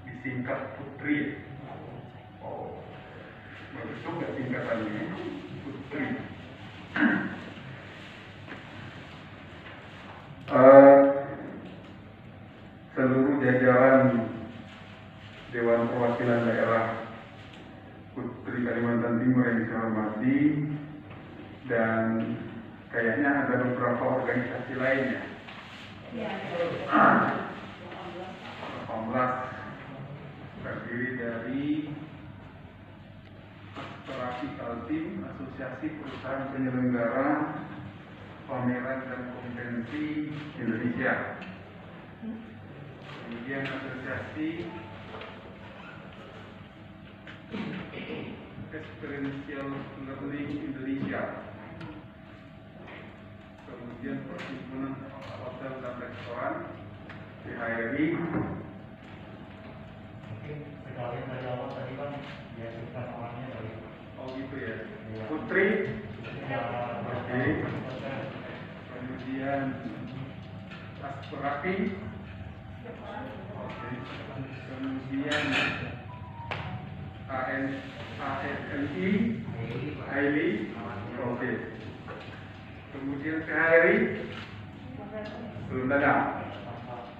disingkat Putri. Oh, bagus juga singkatannya, Putri. Seluruh jajaran Dewan Perwakilan Daerah Putri Kalimantan Timur yang saya hormati, dan kayaknya ada beberapa organisasi lainnya. 18 terdiri dari Aspirasi Kaltim, Asosiasi Perusahaan Penyelenggara Pameran dan Konvensi Indonesia, kemudian Asosiasi Experiential Learning Indonesia, kemudian Perhimpunan Hotel dan Restoran PHRI. Sekalian dari awal tadi kan diajukan orangnya dari. Oh gitu ya. Putri. Oke. Kemudian Aspirasi. Oke. Kemudian ASNI, Haili. Oke. Kemudian PHRI. Belum ada.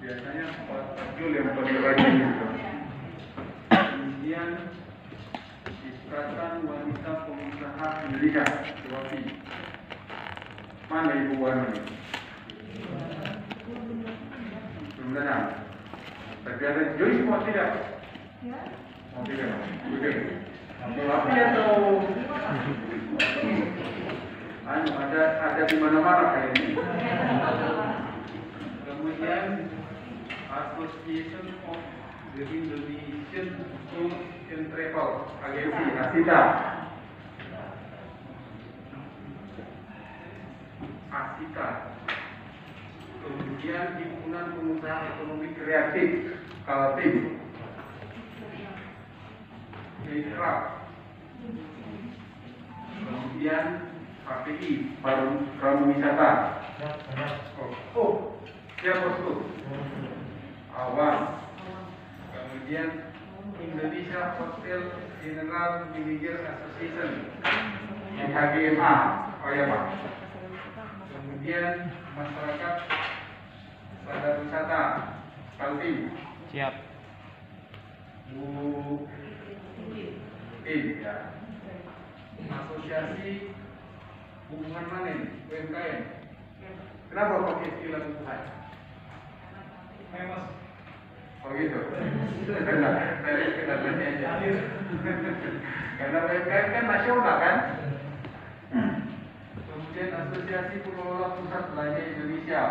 Biasanya Pak Jul yang paling rajin itu. Kemudian Ikatan Wanita Pengusaha Indonesia, WAPI. Mana Ibu Wani? Belum datang. Tapi ada Joyce mau tidak? Mau tidak? Oke. WAPI atau ada di mana-mana kayak ini. Kemudian Association of the Indonesian Tour and Travel Agency, ASITA. Kemudian Himpunan Pengusaha Ekonomi Kreatif Kaltim, Mitra. Kemudian KPI, Pramu Wisata. Oh, siapa bosku? Awam. Kemudian Indonesia Hotel General Manager Association, IHGMA. Oh ya Pak. Kemudian Masyarakat Sadar Wisata Kaltim. Siap. Bu ya. Asosiasi Hubungan Manen UMKM. Kenapa pakai istilah hubungan? Mas. Oh gitu. Karena UMKM kan nasional kan. Kemudian Asosiasi Pengelola Pusat Belanja Indonesia.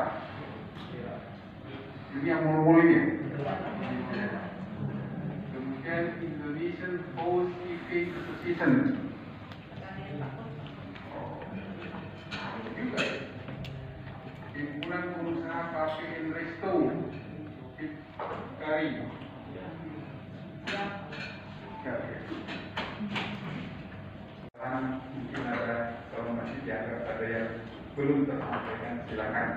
Ini yang mulu-mulu ini. Kemudian Indonesian Host Keeping Association. Juga Himpunan Pengusaha Cafe and Resto Kari. Mungkin ada, kalau masih dianggap ada yang belum tersampaikan, silakan.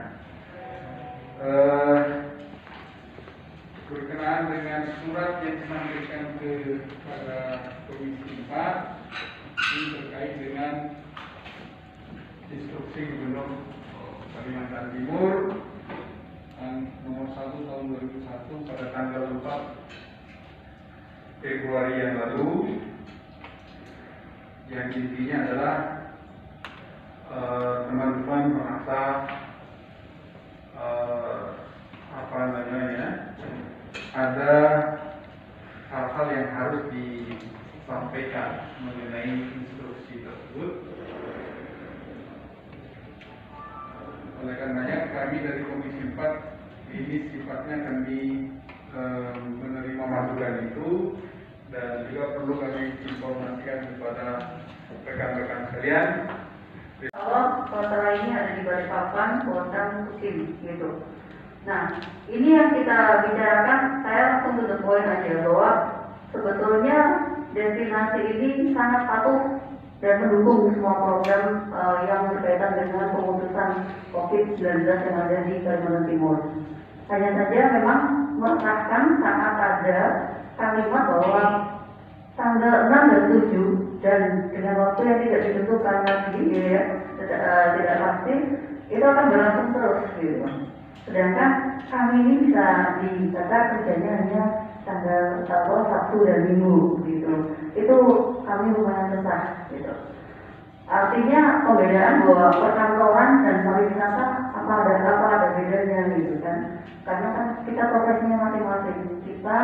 Berkenaan dengan surat yang disampaikan kepada Komisi 4 ini terkait dengan Instruksi Gubernur Kalimantan Timur nomor 1 tahun 2001 pada tanggal 4 Februari yang lalu, yang intinya adalah teman-teman merasa ada hal-hal yang harus disampaikan mengenai instruksi tersebut. Oleh karenanya kami dari Komisi 4 ini sifatnya kami menerima masukan itu, dan juga perlu kami informasikan kepada rekan-rekan sekalian. Kalau kota lainnya ada di Balikpapan, Gondang, Kucing, gitu. Nah, ini yang kita bicarakan, saya langsung to the point aja bahwa sebetulnya destinasi ini sangat patuh dan mendukung semua program yang berkaitan dengan pemutusan COVID-19 yang ada di Kalimantan Timur. Hanya saja memang meletakkan saat ada kalimat bahwa tanggal 6 dan 7 dan dengan waktu yang tidak ditentukan lagi, ya, tidak pasti, itu akan berlangsung terus gitu. Sedangkan kami ini bisa dikata kerjanya hanya tanggal Sabtu dan Minggu gitu. Itu kami lumayan susah gitu. Artinya pembedaan bahwa perkantoran dan pariwisata apa ada bedanya gitu kan? Karena kan kita profesinya masing-masing. Kita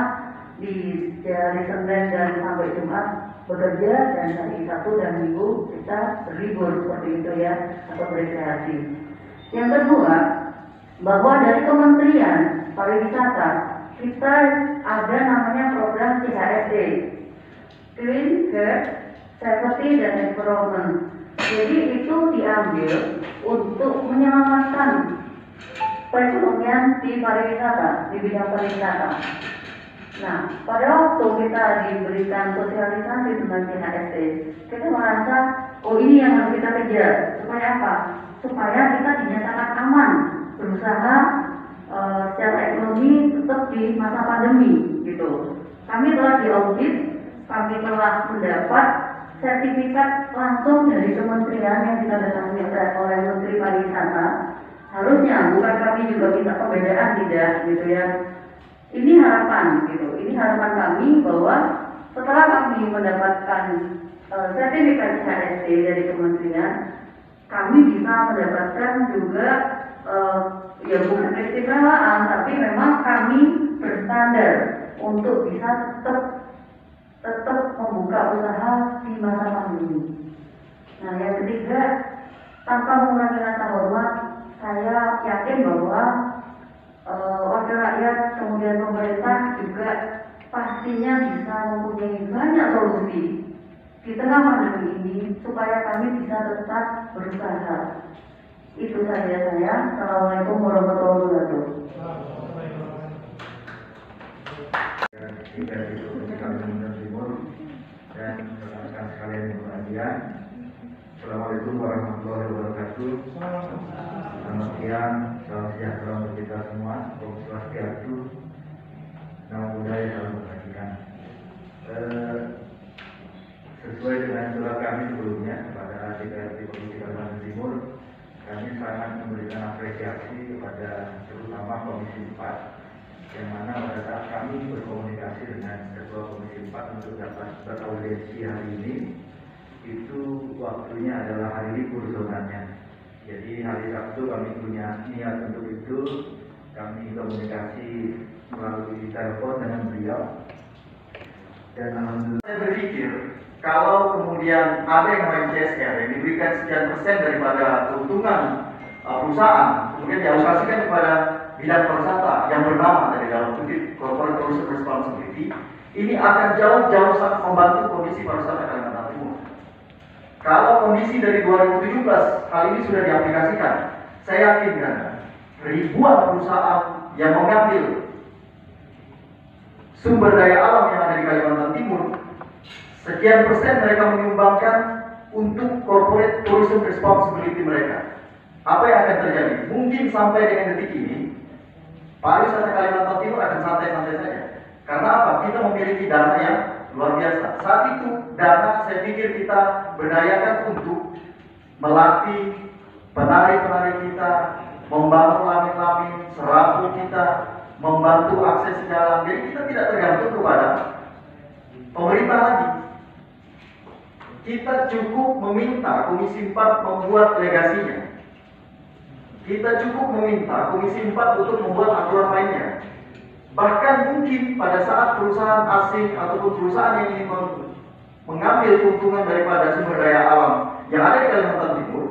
dari Senin dan sampai Jumat bekerja, dan hari Sabtu dan Minggu kita berlibur seperti itu ya, atau berrekreasi. Yang kedua, bahwa dari Kementerian Pariwisata kita ada namanya program CHSE, Clean, Health, Safety dan Environment. Jadi itu diambil untuk menyelamatkan perekonomian di pariwisata, di bidang pariwisata. Nah, pada waktu kita diberikan sosialisasi tentang CHSE, kita merasa, oh ini yang harus kita kejar. Supaya apa? Supaya kita dinyatakan aman berusaha secara ekonomi tetap di masa pandemi gitu. Kami telah diaudit, kami telah mendapat sertifikat langsung dari kementerian yang ditandatangani oleh Menteri Pariwisata. Harusnya bukan kami juga minta pembedaan, tidak gitu ya. Ini harapan gitu. Ini harapan kami bahwa setelah kami mendapatkan sertifikat CHSE dari kementerian, kami bisa mendapatkan juga ya bukan keistimewaan, tapi memang kami berstandar untuk bisa tetap membuka usaha di masa pandemi. Nah, yang ketiga, tanpa mengurangi rasa hormat, saya yakin bahwa wakil rakyat kemudian pemerintah juga pastinya bisa mempunyai banyak solusi di tengah pandemi ini supaya kami bisa tetap berusaha. Itu saja saya. Assalamualaikum warahmatullahi wabarakatuh. Tiga itu Kalimantan Timur dan rekan sekalian yang berbahagia. Assalamualaikum warahmatullahi wabarakatuh. Selamat siang, salam sejahtera untuk kita semua. Om Swastiastu, Namo Buddhaya, salam kebajikan. Sesuai dengan surat kami sebelumnya kepada DPRD Provinsi Kalimantan Timur, kami sangat memberikan apresiasi kepada terutama Komisi 4, yang mana pada saat kami berkomunikasi dengan Ketua Komisi 4 untuk dapat beraudiensi hari ini, itu waktunya adalah hari libur sebenarnya. Jadi hari Sabtu kami punya niat untuk itu, kami komunikasi melalui telepon dengan beliau, dan alhamdulillah saya berpikir kalau kemudian ada yang namanya CSR yang diberikan sekian persen daripada keuntungan perusahaan, kemudian dialokasikan kepada bidang pariwisata yang bernama dari dalam kutip Corporate Tourism Responsibility, ini akan jauh-jauh sangat membantu kondisi pariwisata Kalimantan Timur. Kalau kondisi dari 2017 hal ini sudah diaplikasikan, saya yakin kan ribuan perusahaan yang mengambil sumber daya alam yang ada di Kalimantan Timur, sekian persen mereka menyumbangkan untuk corporate tourism responsibility mereka. Apa yang akan terjadi? Mungkin sampai dengan detik ini, pariwisata Kalimantan Timur akan santai-santai saja. Karena apa? Kita memiliki dana yang luar biasa. Saat itu dana saya pikir kita berdayakan untuk melatih penari-penari kita, membangun langit-langit, serabu kita, membantu akses jalan. Jadi kita tidak tergantung kepada pemerintah lagi. Kita cukup meminta Komisi 4 membuat legasinya. Kita cukup meminta Komisi 4 untuk membuat aturan mainnya. Bahkan mungkin pada saat perusahaan asing ataupun perusahaan yang ingin mengambil keuntungan daripada sumber daya alam yang ada di Kalimantan Timur,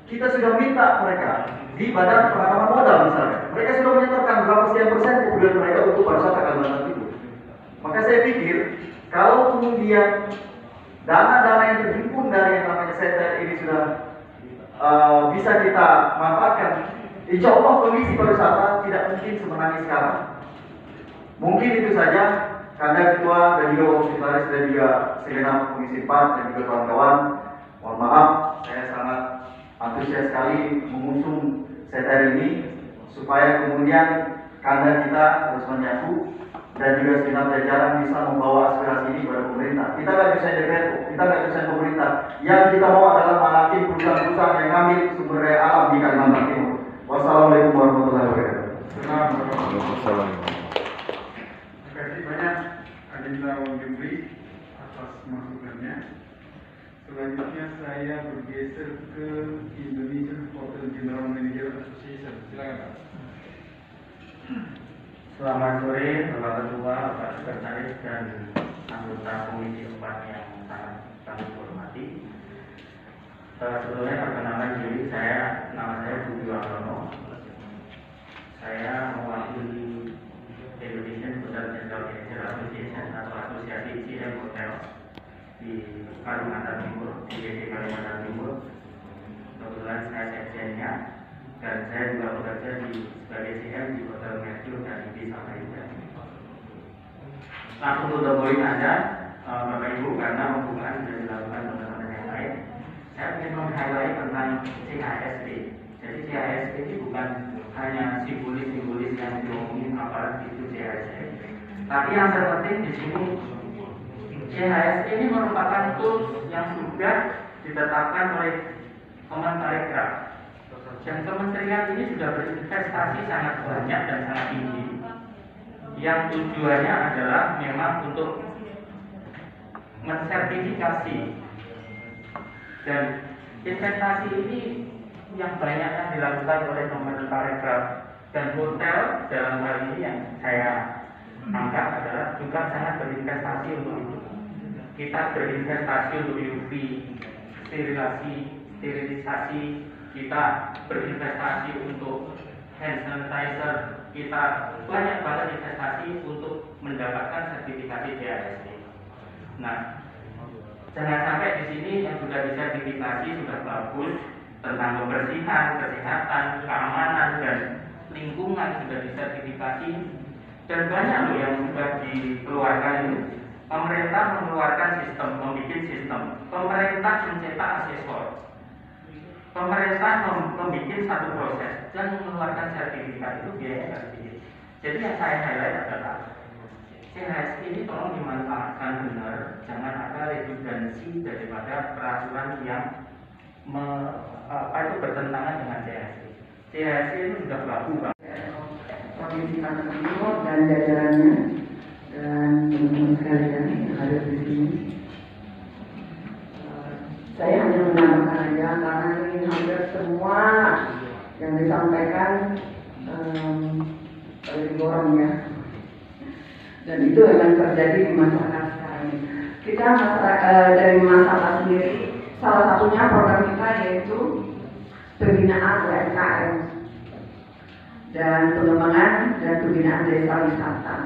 kita sudah minta mereka di Badan Penanaman Modal misalnya, mereka sudah menyetorkan berapa sekian persen kemudian mereka untuk pariwisata Kalimantan Timur. Maka saya pikir kalau kemudian dana-dana yang terhimpun dari yang namanya SETER ini sudah bisa kita manfaatkan, insya Allah kondisi pariwisata tidak mungkin semenangis sekarang. Mungkin itu saja, karena Ketua dan juga Komisaris dan juga segenap Komisi 4 dan juga kawan-kawan, mohon maaf, saya sangat antusias sekali mengusung SETER ini supaya kemudian kanda kita harus menyatu dan juga segenap jajaran bisa membawa aspirasi ini kepada pemerintah. Kita nggak bisa DPR, kita nggak bisa pemerintah. Yang kita mau adalah malakin perusahaan-perusahaan yang ngambil sumber daya alam di Kalimantan Timur. Wassalamualaikum warahmatullahi wabarakatuh. Waalaikumsalam. Terima kasih banyak Adinda Wonjumri atas masukannya. Selanjutnya saya bergeser ke Indonesian Hotel General Manager Association. Silakan Pak. Selamat sore Bapak Ketua, Bapak Sekretaris dan anggota Komisi 4 yang sangat kami hormati. Sebelumnya perkenalan diri, nama saya Budi Wardono. Saya mewakili Indonesian Hotel General Manager Association atau Asosiasi CM Hotel di Kalimantan Timur, di DKI Kalimantan Timur. Kebetulan saya sekjennya dan saya juga bekerja sebagai CM di Hotel Mercure dan di Samarinda. Langsung to the point aja, Bapak Ibu, karena pembukaan sudah dilakukan teman-teman yang lain. Saya ingin meng-highlight tentang CHSP. Jadi CHSP ini bukan hanya simbolis-simbolis yang diomongin aparat itu CHSP. Tapi yang terpenting di sini CHSP ini merupakan tools yang sudah ditetapkan oleh Kemenparekraf. Dan kementerian ini sudah berinvestasi sangat banyak dan sangat tinggi. Yang tujuannya adalah memang untuk mensertifikasi, dan investasi ini yang banyak yang dilakukan oleh Kemenparekraf dan hotel dalam hal ini yang saya angkat adalah juga sangat berinvestasi untuk itu. Kita berinvestasi untuk UV, sterilisasi, kita berinvestasi untuk hand sanitizer, kita banyak banget investasi untuk mendapatkan sertifikasi CHSP. Nah, jangan sampai di sini yang sudah disertifikasi sudah bagus tentang kebersihan, kesehatan, keamanan dan lingkungan sudah disertifikasi, dan banyak loh yang sudah dikeluarkan itu. Pemerintah mengeluarkan sistem, membuat sistem. Pemerintah mencetak asesor. Pemerintah membuat satu proses dan mengeluarkan sertifikat, itu biayanya nggak sedikit. Jadi yang saya highlight adalah CHSP ini tolong dimanfaatkan benar, jangan ada redundansi daripada peraturan yang bertentangan dengan CHSP. CHSP itu sudah berlaku, Pak. Komisi Kalimantan Timur dan jajarannya dan teman-teman sekalian yang ada di sini. Saya hanya menambahkan aja karena ini hampir semua yang disampaikan digorong ya. Dan itu yang terjadi di masyarakat sekarang ini. Kita dari masyarakat sendiri, salah satunya program kita yaitu pembinaan UMKM dan pengembangan dan pembinaan desa wisata.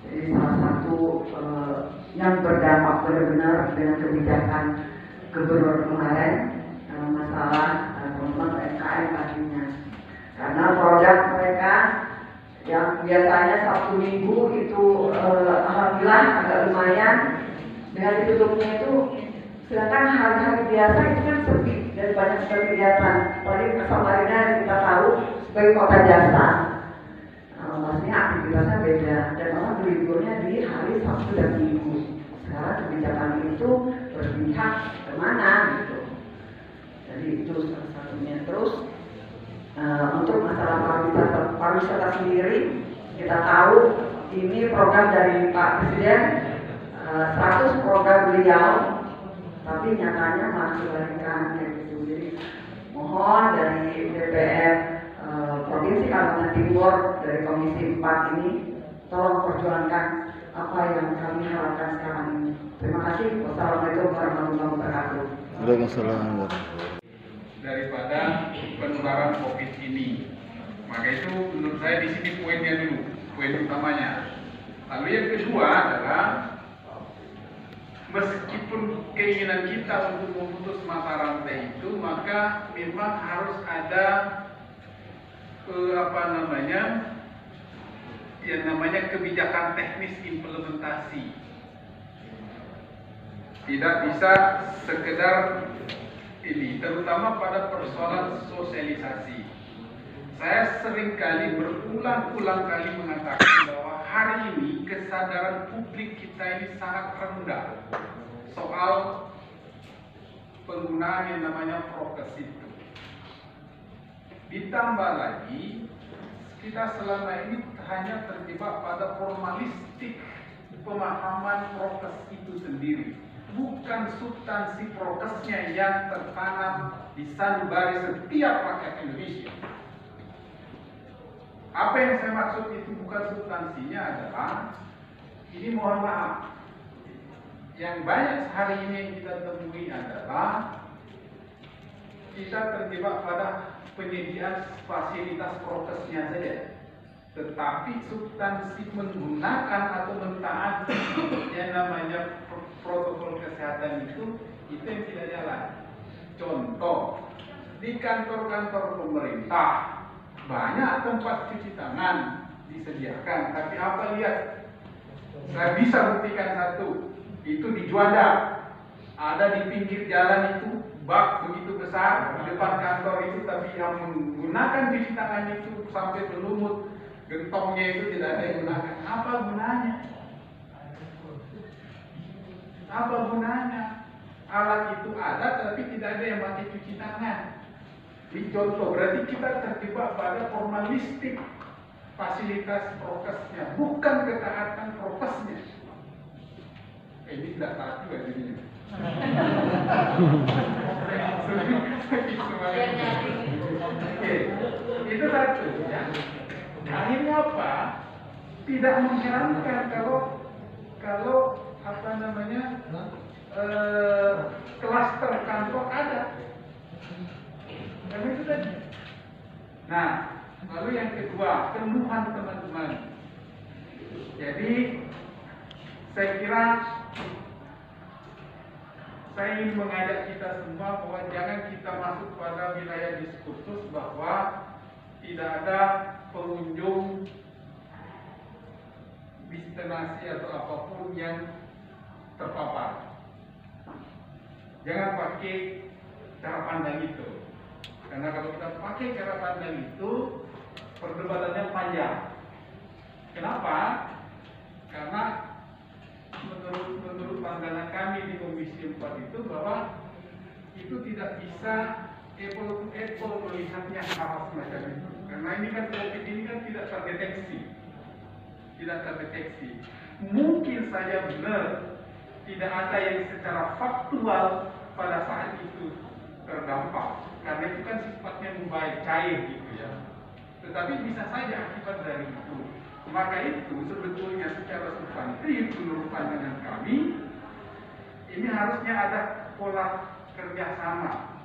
Jadi salah satu yang berdampak benar-benar dengan kebijakan Gubernur kemarin masalah teman-teman UMKM pastinya. Karena produk mereka yang biasanya Sabtu Minggu itu alhamdulillah agak lumayan, dengan ditutupnya itu, sedangkan hari-hari biasa itu kan sepi dan banyak sekali kegiatan. Apalagi Samarinda kita tahu sebagai kota jasa, maksudnya aktivitasnya beda dan orang liburnya di hari Sabtu dan Minggu. Sekarang kebijakan itu berpihak kemana gitu. Jadi itu salah satunya. Terus untuk masalah pariwisata sendiri, kita tahu ini program dari Pak Presiden, 100 program beliau, tapi nyatanya masih diberikan gitu. Jadi mohon dari DPR Provinsi Kalimantan Timur dari Komisi 4 ini tolong perjuangkan apa yang kami harapkan sekarang ini. Terima kasih. Wassalamualaikum warahmatullahi wabarakatuh. Waalaikumsalam. Daripada penularan COVID ini, maka itu menurut saya di sini poinnya dulu, poin utamanya. Lalu yang kedua adalah meskipun keinginan kita untuk memutus mata rantai itu, maka memang harus ada yang namanya kebijakan teknis implementasi. Tidak bisa sekedar ini, terutama pada persoalan sosialisasi. Saya seringkali berulang-ulang kali mengatakan bahwa hari ini kesadaran publik kita ini sangat rendah soal penggunaan yang namanya prokes itu. Ditambah lagi, kita selama ini hanya terjebak pada formalistik pemahaman prokes itu sendiri, bukan substansi prokesnya yang tertanam di sanubari setiap rakyat Indonesia. Apa yang saya maksud itu bukan substansinya adalah, ini mohon maaf, yang banyak hari ini yang kita temui adalah kita terjebak pada penyediaan fasilitas prokesnya saja, tetapi substansi menggunakan atau mentaati yang namanya protokol kesehatan itu yang tidak jalan. Contoh, di kantor-kantor pemerintah banyak tempat cuci tangan disediakan, tapi apa lihat? Saya bisa buktikan satu, itu di Juanda, ada di pinggir jalan itu bak begitu besar di depan kantor itu, tapi yang menggunakan cuci tangan itu sampai berlumut, gentongnya itu tidak ada yang gunakan. Apa gunanya? Apa gunanya? Alat itu ada, tapi tidak ada yang pakai cuci tangan. Ini contoh, berarti kita terjebak pada formalistik fasilitas prokesnya, bukan ketaatan prokesnya. Ini tidak taat juga jadinya. Oke, itu satu ya. Akhirnya apa? Tidak mengherankan kalau apa namanya klaster kantor ada. Karena itu tadi. Nah, lalu yang kedua, keluhan teman-teman. Jadi saya kira saya ingin mengajak kita semua bahwa jangan kita masuk pada wilayah diskursus bahwa tidak ada pengunjung destinasi atau apapun yang terpapar. Jangan pakai cara pandang itu. Karena kalau kita pakai cara pandang itu, perdebatannya panjang. Kenapa? Karena menurut pandangan kami di Komisi 4 itu bahwa itu tidak bisa apple to apple melihatnya hal semacam itu. Karena ini kan COVID ini kan tidak terdeteksi. Mungkin saja benar tidak ada yang secara faktual pada saat itu terdampak. Karena itu kan sifatnya membaik, cair gitu ya. Tetapi bisa saja akibat dari itu. Maka itu sebetulnya secara substantif menurut pandangan kami, ini harusnya ada pola kerjasama.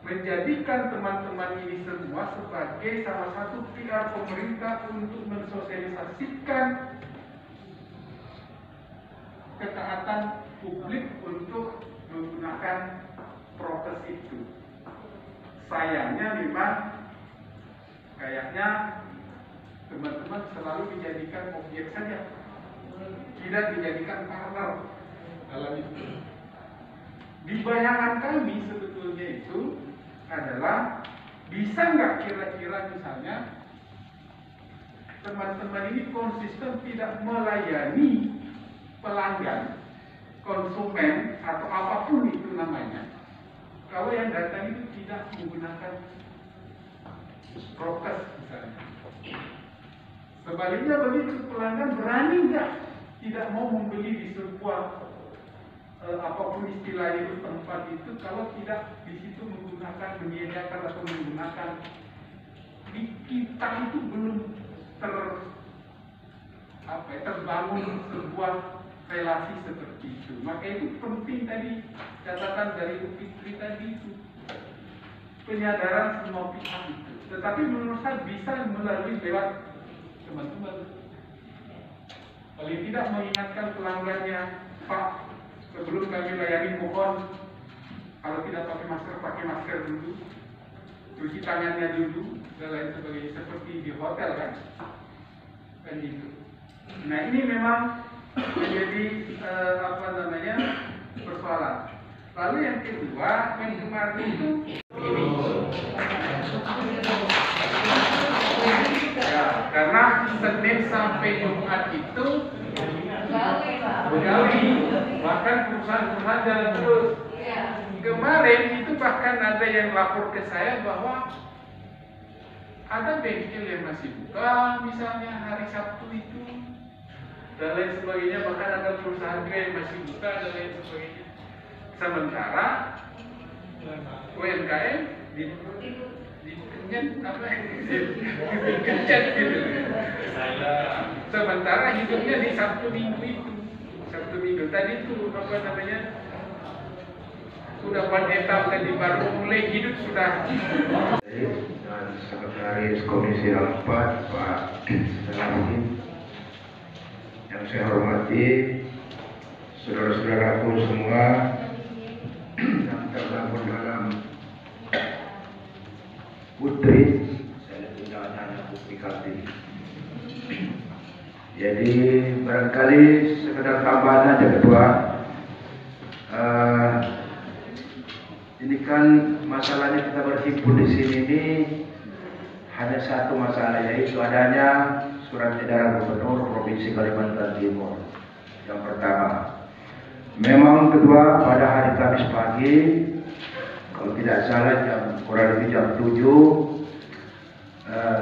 Menjadikan teman-teman ini semua sebagai salah satu PR pemerintah untuk mensosialisasikan ketaatan publik untuk menggunakan prokes itu. Sayangnya memang kayaknya teman-teman selalu dijadikan objek saja, tidak dijadikan partner dalam itu. Di bayangan kami sebetulnya itu adalah bisa nggak kira-kira misalnya teman-teman ini konsisten tidak melayani pelanggan, konsumen atau apapun itu namanya, kalau yang datang itu tidak menggunakan prokes misalnya. Sebaliknya begitu pelanggan berani nggak tidak mau membeli di sebuah apapun istilahnya itu tempat itu kalau tidak di situ menyediakan atau menggunakan. Di kita itu belum terbangun sebuah relasi seperti itu. Maka itu penting tadi catatan dari Bu Fitri tadi itu, penyadaran semua pihak itu. Tetapi menurut saya bisa melalui lewat teman-teman. Paling tidak mengingatkan pelanggannya, Pak, sebelum kami layani mohon kalau tidak pakai masker dulu, cuci tangannya dulu, dan lain sebagainya, seperti di hotel kan gitu. Nah ini memang menjadi persoalan. Lalu yang kedua, yang kemarin itu ini Senin sampai Jumat itu begawi, bahkan perusahaan-perusahaan jalan terus. Kemarin itu bahkan ada yang lapor ke saya bahwa ada bengkel yang masih buka, misalnya hari Sabtu itu, dan lain sebagainya. Bahkan ada perusahaan juga yang masih buka dan lain sebagainya. Sementara UMKM dikencet gitu. Sementara hidupnya di Sabtu Minggu itu. Sabtu Minggu tadi itu apa namanya? Sudah pandeta tadi baru mulai hidup sudah. Dan Sekretaris Komisi 4 Pak Salahuddin, yang saya hormati saudara-saudaraku semua yang tergabung dalam Putri, saya tidak hanya Putri Kartini. Jadi barangkali sekedar tambahan aja Ketua. Ini kan masalahnya kita berhimpun di sini ini hanya satu masalah, yaitu adanya surat edaran Gubernur Provinsi Kalimantan Timur. Yang pertama, memang Ketua pada hari Kamis pagi, kalau tidak salah kurang lebih jam 7,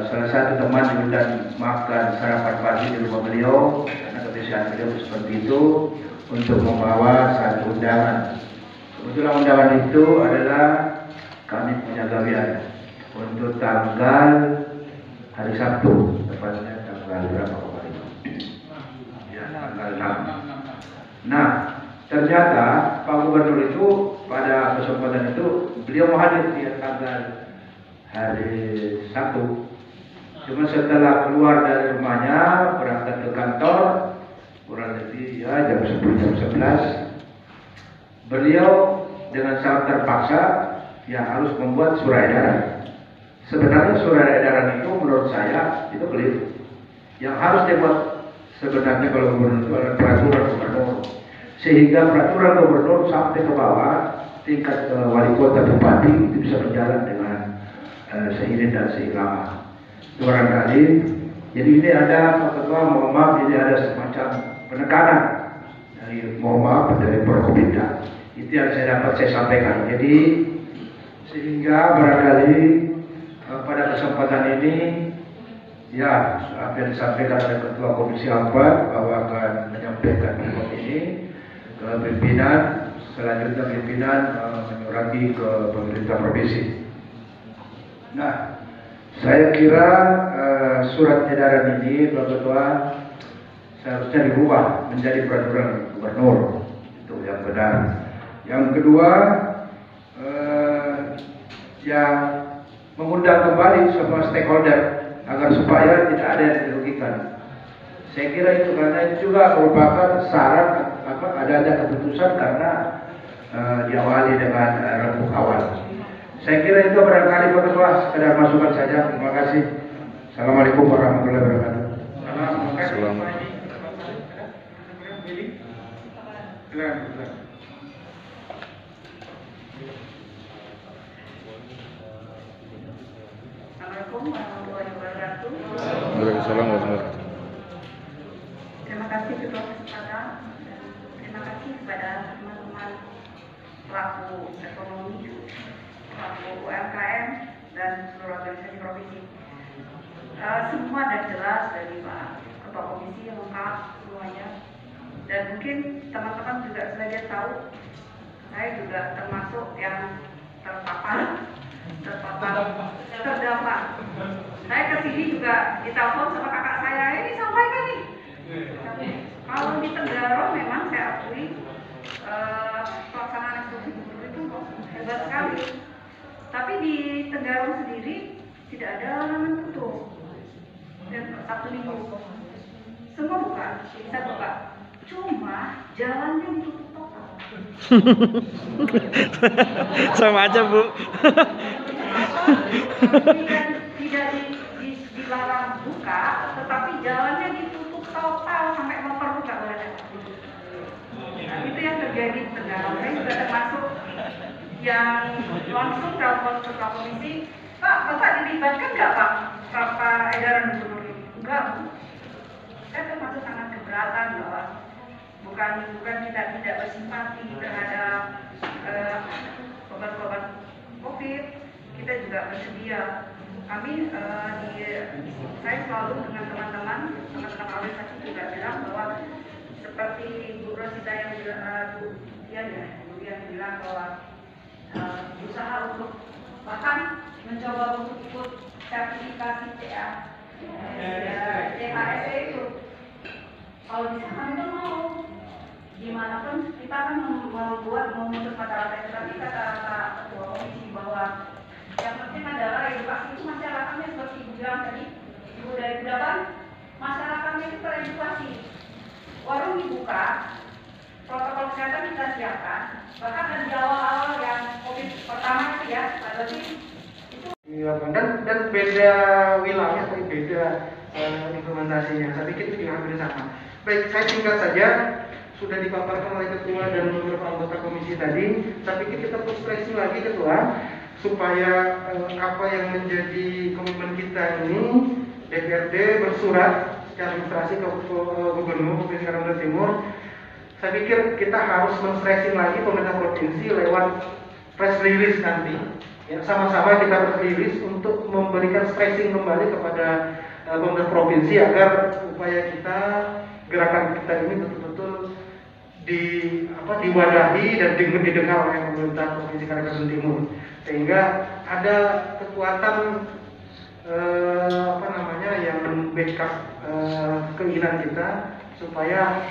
salah satu teman diundang makan sarapan pagi di rumah beliau, karena kebiasaan beliau seperti itu, untuk membawa satu undangan. Kebetulan undangan itu adalah kami punya gawian untuk tanggal hari Sabtu, tepatnya tanggal berapa kemarin? Ya, tanggal 6. Nah, ternyata Pak Gubernur itu pada kesempatan itu beliau mau hadir di tanggal hari Sabtu. Cuma setelah keluar dari rumahnya berangkat ke kantor kurang lebih ya jam 10 jam 11. Beliau dengan sangat terpaksa yang harus membuat surat edaran. Sebenarnya surat edaran itu menurut saya itu keliru. Yang harus dibuat sebenarnya kalau gubernur itu adalah peraturan gubernur, sehingga peraturan gubernur sampai ke bawah tingkat wali kota bupati itu bisa berjalan dengan seiring dan seirama. Itu barangkali. Jadi ini ada Pak Ketua, mohon maaf, ini ada semacam penekanan dari mohon maaf dari Prokopimda. Itu yang saya sampaikan. Jadi sehingga barangkali pada kesempatan ini ya apa yang disampaikan oleh Ketua Komisi 4 bahwa akan menyampaikan info ini ke pimpinan, selanjutnya pimpinan menyurati ke pemerintah provinsi. Nah, saya kira surat edaran ini Pak Ketua seharusnya dirubah menjadi peraturan gubernur, itu yang benar. Yang kedua, yang mengundang kembali semua stakeholder agar supaya tidak ada yang dirugikan. Saya kira itu karena itu juga merupakan syarat adanya keputusan karena diawali dengan rembuk awal. Saya kira itu barangkali Pak Ketua, sekedar masukan saja. Terima kasih. Assalamualaikum warahmatullahi wabarakatuh. Assalamualaikum warahmatullahi wabarakatuh. Waalaikumsalam warahmatullahi wabarakatuh. Terima kasih Ketua Kesempatan dan terima kasih kepada teman-teman pelaku ekonomi, pelaku UMKM dan seluruh organisasi provinsi. Semua sudah jelas dari Pak Ketua Komisi yang lengkap semuanya. Dan mungkin teman-teman juga sebagian tahu, saya juga termasuk yang terdampak. Saya kesini juga ditelepon sama kakak saya, ini sampaikan nih. Kalau di Tenggarong memang saya akui pelaksanaan instruksi gubernur itu hebat sekali. Tapi di Tenggarong sendiri tidak ada larangan tutup. Dan Sabtu Minggu semua buka, bisa buka. Cuma jalannya ditutup total. Sama aja Bu. Tidak dilarang buka, tetapi jalannya ditutup total sampai motor buka boleh. Nah, itu yang terjadi di Tenggarong. Saya juga termasuk yang langsung telepon ke Komisi, Pak, Bapak dilibatkan nggak Pak edaran gubernur ini? juga saya termasuk sangat keberatan bahwa bukan kita tidak bersimpati terhadap obat-obat COVID, kita juga bersedia. Kami saya selalu dengan teman-teman organisasi juga bilang bahwa seperti Bu Rosita yang bilang bahwa berusaha untuk bahkan mencoba untuk ikut sertifikasi CHSE itu. Kalau bisa kami kan mau, gimana pun kita kan memutus mata rantai, tetapi kata ketua komisi bahwa yang penting adalah edukasi itu masyarakatnya seperti Ibu bilang tadi, Ibu dari Kudapan, masyarakatnya itu teredukasi. Warung dibuka, protokol kesehatan kita siapkan, bahkan di awal-awal yang COVID pertama itu ya, ada sih. Dan beda wilayah tapi beda implementasinya. Saya pikir itu hampir sama. Baik, saya singkat saja. Sudah dipaparkan oleh ketua dan beberapa anggota komisi tadi. Saya pikir kita perlu stressing lagi ketua, supaya apa yang menjadi komitmen kita ini, DPRD bersurat secara administrasi ke Gubernur Provinsi Kalimantan Timur. Saya pikir kita harus men-stressing lagi pemerintah provinsi lewat press release nanti. Ya, sama-sama kita press release untuk memberikan stressing kembali kepada pemerintah provinsi agar upaya kita, gerakan kita ini betul-betul diwadahi dan didengar oleh pemerintah provinsi Kalimantan Timur, sehingga ada kekuatan yang backup keinginan kita supaya